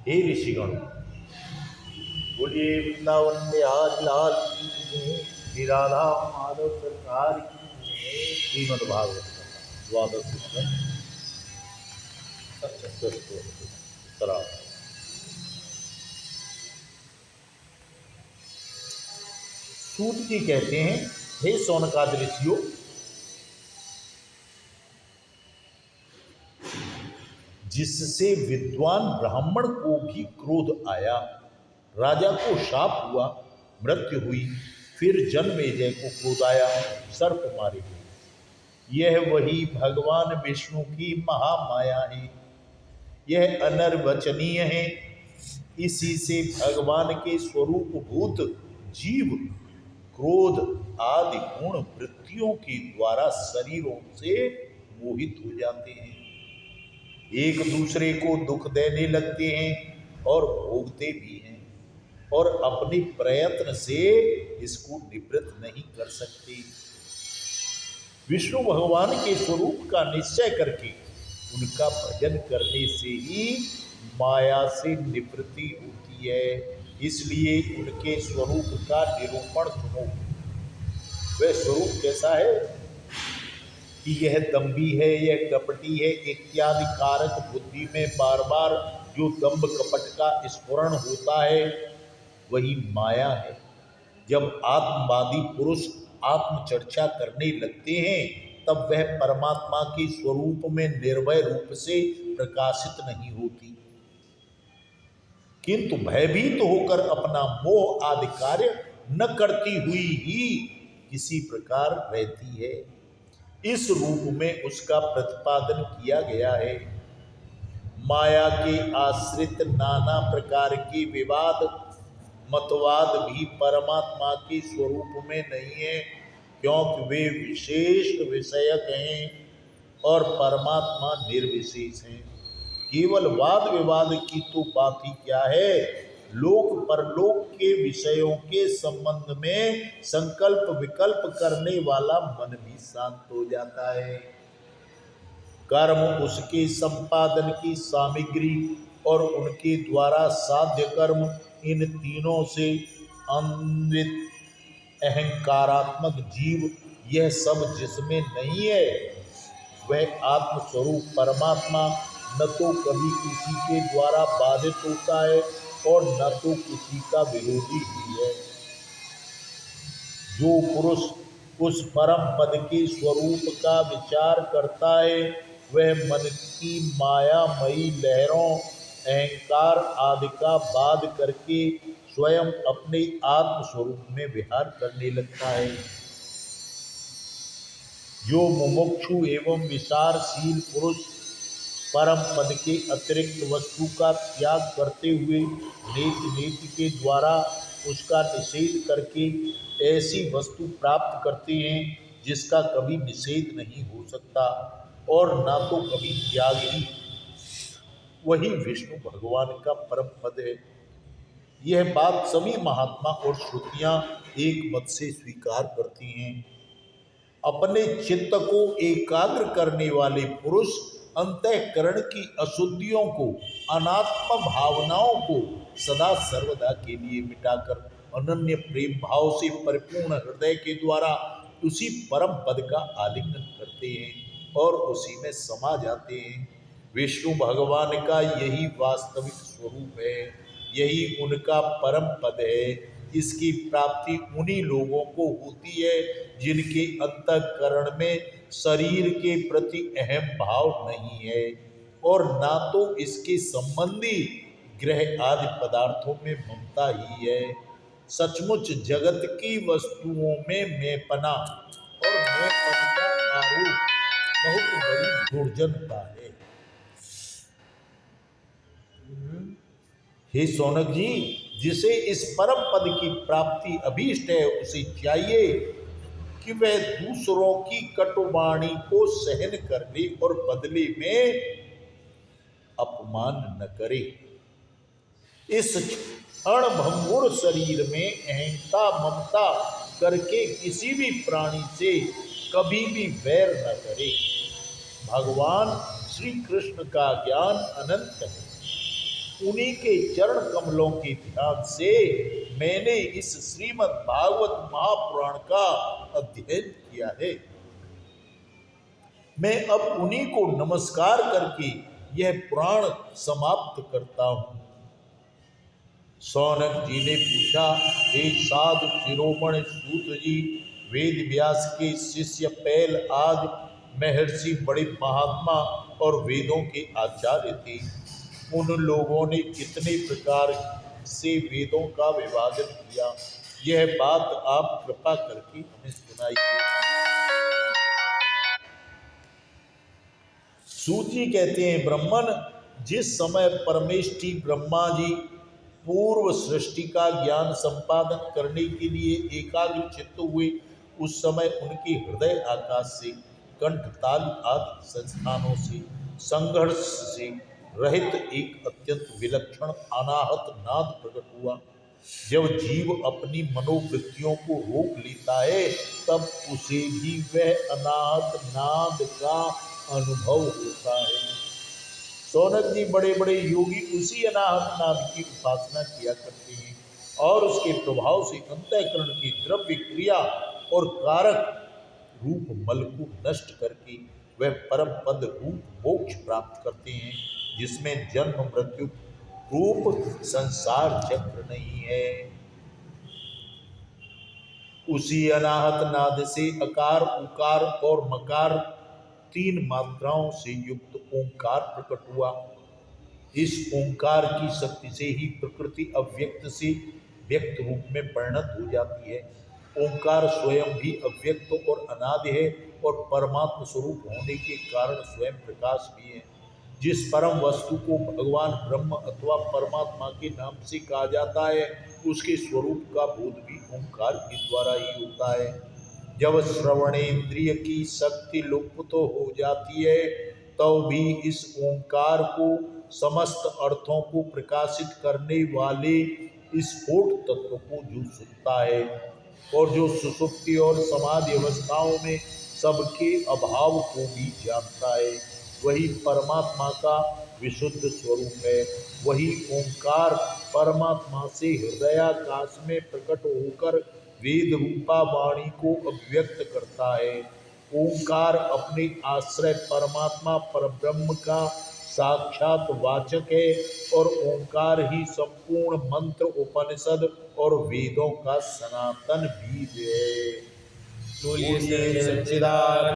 हे ऋषिगण, बोलिए वृंदावन बिहारी लाल की जय, श्री राधा माधव सरकार की जय। श्रीमद् भागवत कथा द्वादश स्कंद। सूत जी कहते हैं, हे शौनकादि ऋषियों, जिससे विद्वान ब्राह्मण को भी क्रोध आया, राजा को शाप हुआ, मृत्यु हुई, फिर जन्मेजय को क्रोध आया, सर्प मारे गए। यह वही भगवान विष्णु की महामाया है। यह अनर्वचनीय है। इसी से भगवान के स्वरूप भूत जीव क्रोध आदि गुण वृत्तियों के द्वारा शरीरों से मोहित हो जाते हैं, एक दूसरे को दुख देने लगते हैं और भोगते भी हैं, और अपने प्रयत्न से इसको निवृत्त नहीं कर सकते। विष्णु भगवान के स्वरूप का निश्चय करके उनका भजन करने से ही माया से निवृत्ति होती है। इसलिए उनके स्वरूप का निरूपण सुनो। वह स्वरूप कैसा है कि यह दम्भी है, यह कपटी है इत्यादि कारक बुद्धि में बार बार जो दंभ कपट का स्फुरण होता है, वही माया है। जब आत्मवादी पुरुष आत्मचर्चा करने लगते हैं, तब वह परमात्मा के स्वरूप में निर्भय रूप से प्रकाशित नहीं होती, किंतु भयभीत होकर अपना मोह आदि कार्य न करती हुई ही किसी प्रकार रहती है। इस रूप में उसका प्रतिपादन किया गया है। माया के आश्रित नाना प्रकार के विवाद मतवाद भी परमात्मा के स्वरूप में नहीं है, क्योंकि वे विशेष विषयक हैं और परमात्मा निर्विशेष हैं। केवल वाद विवाद की तो बात ही क्या है, लोक परलोक के विषयों के संबंध में संकल्प विकल्प करने वाला मन भी शांत हो जाता है। कर्म उसके संपादन की सामग्री और उनके द्वारा साध्य कर्म, इन तीनों से अन्वित अहंकारात्मक जीव, यह सब जिसमें नहीं है, वह आत्मस्वरूप परमात्मा न तो कभी किसी के द्वारा बाधित होता है और न तो किसी का विरोधी ही है। जो पुरुष उस परम पद के स्वरूप का विचार करता है, वह मन की मायामयी लहरों अहंकार आदि का बाध करके स्वयं अपने आत्म स्वरूप में विहार करने लगता है। जो मुमुक्षु एवं विचारशील पुरुष परम पद के अतिरिक्त वस्तु का त्याग करते हुए नीति के द्वारा उसका निषेध करके ऐसी वस्तु प्राप्त करते हैं जिसका कभी निषेध नहीं हो सकता और ना तो कभी त्याग ही, वही विष्णु भगवान का परम पद है। यह बात सभी महात्मा और श्रुतियां एक मत से स्वीकार करती हैं। अपने चित्त को एकाग्र करने वाले पुरुष अंतःकरण की अशुद्धियों को, अनात्म भावनाओं को सदा सर्वदा के लिए मिटाकर अनन्य प्रेम भाव से परिपूर्ण हृदय के द्वारा उसी परम पद का आलिंगन करते हैं और उसी में समा जाते हैं। विष्णु भगवान का यही वास्तविक स्वरूप है, यही उनका परम पद है। इसकी प्राप्ति उन्हीं लोगों को होती है जिनके अंतःकरण में शरीर के प्रति अहम भाव नहीं है और ना तो इसके संबंधी ग्रह आदि पदार्थों में ममता ही है। सचमुच जगत की वस्तुओं में मैंपना और मैंपन का आरोप बहुत बड़ी दुर्जनता है। हे शौनक जी, जिसे इस परम पद की प्राप्ति अभीष्ट है, उसे चाहिए कि वह दूसरों की कटुवाणी को सहन करने और बदले में अपमान न करे। इस क्षण भंगुर शरीर में अहंता ममता करके किसी भी प्राणी से कभी भी वैर न करे। भगवान श्री कृष्ण का ज्ञान अनंत है। उन्हीं के चरण कमलों के ध्यान से मैंने इस श्रीमद् भागवत महापुराण का अध्ययन किया है। मैं अब उन्हीं को नमस्कार करके यह पुराण समाप्त करता हूं। सौनक जी ने पूछा, हे साधु शिरोमणि सूत जी, वेद व्यास के शिष्य पैल आदि महर्षि बड़े महात्मा और वेदों के आचार्य थे। उन लोगों ने कितने प्रकार से वेदों का विभाजन किया, यह बात आप कृपा करके हमें सुनाइए। सूत जी कहते हैं, ब्रह्मन, जिस समय परमेष्ठी ब्रह्मा जी पूर्व सृष्टि का ज्ञान संपादन करने के लिए एकाग्र चित्त हुए, उस समय उनके हृदय आकाश से, कंठताल आदि संस्थानों से, संघर्ष से रहित एक अत्यंत विलक्षण अनाहत नाद प्रकट हुआ। जब जीव अपनी मनोवृत्तियों को रोक लेता है, तब उसे भी वह अनाहत नाद का अनुभव होता है। सौनक जी, बड़े बड़े योगी उसी अनाहत नाद की उपासना किया करते हैं और उसके प्रभाव से अंतःकरण की द्रव्य क्रिया और कारक रूप मल को नष्ट करके वह परम पद रूप मोक्ष प्राप्त करते हैं, जिसमें जन्म मृत्यु रूप संसार चक्र नहीं है। उसी अनाहत नाद से अकार, उकार और मकार तीन मात्राओं से युक्त ओंकार प्रकट हुआ। इस ओंकार की शक्ति से ही प्रकृति अव्यक्त से व्यक्त रूप में परिणत हो जाती है। ओंकार स्वयं भी अव्यक्त और अनादि है और परमात्म स्वरूप होने के कारण स्वयं प्रकाश भी है। जिस परम वस्तु को भगवान ब्रह्म अथवा परमात्मा के नाम से कहा जाता है, उसके स्वरूप का बोध भी ओंकार के द्वारा ही होता है। जब श्रवणेन्द्रिय की शक्ति लुप्त तो हो जाती है, तब भी इस ओंकार को समस्त अर्थों को प्रकाशित करने वाले स्फोट तत्व को जो सुनता है और जो सुषुप्ति और समाधि अवस्थाओं में सबके अभाव को भी जानता है, वही परमात्मा का विशुद्ध स्वरूप है। वही ओंकार परमात्मा से हृदयाकाश में प्रकट होकर वेद रूपा वाणी को अभिव्यक्त करता है। ओंकार अपने आश्रय परमात्मा परब्रह्म का साक्षात वाचक है और ओंकार ही संपूर्ण मंत्र, उपनिषद और वेदों का सनातन बीज है। बोलिए सच्चिदानंद